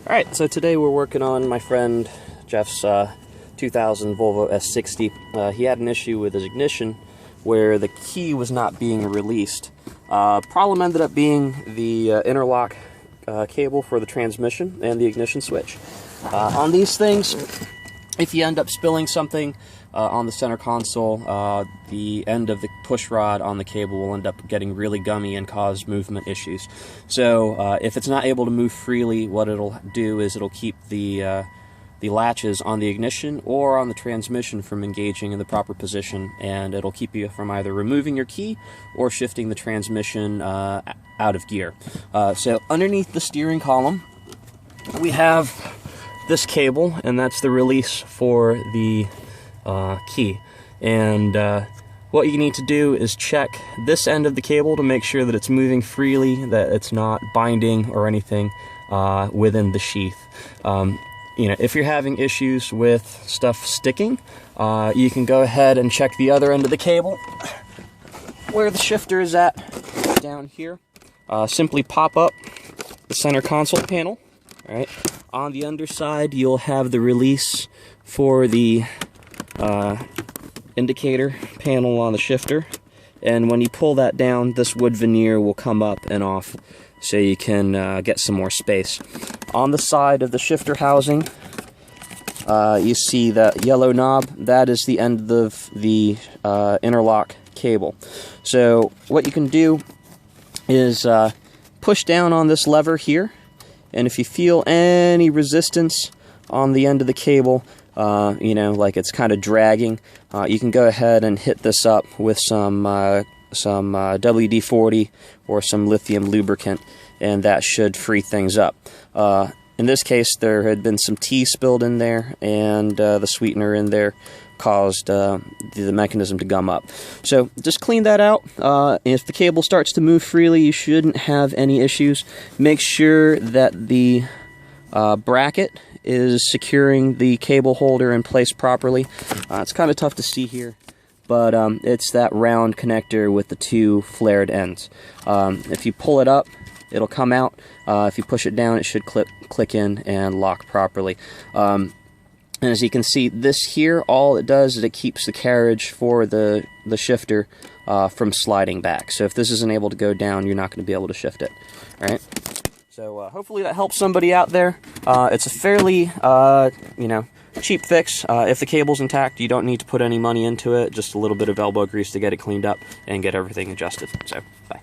Alright, so today we're working on my friend Jeff's 2000 Volvo S60. He had an issue with his ignition where the key was not being released. Problem ended up being the interlock cable for the transmission and the ignition switch. On these things, if you end up spilling something on the center console, the end of the push rod on the cable will end up getting really gummy and cause movement issues. So if it's not able to move freely, what it'll do is it'll keep the latches on the ignition or on the transmission from engaging in the proper position, and it'll keep you from either removing your key or shifting the transmission out of gear. So underneath the steering column, we have this cable, and that's the release for the key. And what you need to do is check this end of the cable to make sure that it's moving freely, that it's not binding or anything within the sheath. You know, if you're having issues with stuff sticking, you can go ahead and check the other end of the cable where the shifter is at, down here. Simply pop up the center console panel. All right. On the underside, you'll have the release for the indicator panel on the shifter, and when you pull that down, this wood veneer will come up and off so you can get some more space. On the side of the shifter housing, you see that yellow knob. That is the end of the interlock cable. So what you can do is push down on this lever here, and if you feel any resistance on the end of the cable, you know, like it's kind of dragging, you can go ahead and hit this up with some WD-40 or some lithium lubricant, and that should free things up. In this case, there had been some tea spilled in there, and the sweetener in there caused the mechanism to gum up. So just clean that out. If the cable starts to move freely, you shouldn't have any issues. Make sure that the bracket is securing the cable holder in place properly. It's kind of tough to see here, but it's that round connector with the two flared ends. If you pull it up, it'll come out. If you push it down, it should click in and lock properly. And as you can see, this here, all it does is it keeps the carriage for the shifter from sliding back. So if this isn't able to go down, you're not going to be able to shift it. All right. So hopefully that helps somebody out there. It's a fairly, you know, cheap fix. If the cable's intact, you don't need to put any money into it. Just a little bit of elbow grease to get it cleaned up and get everything adjusted. So, bye.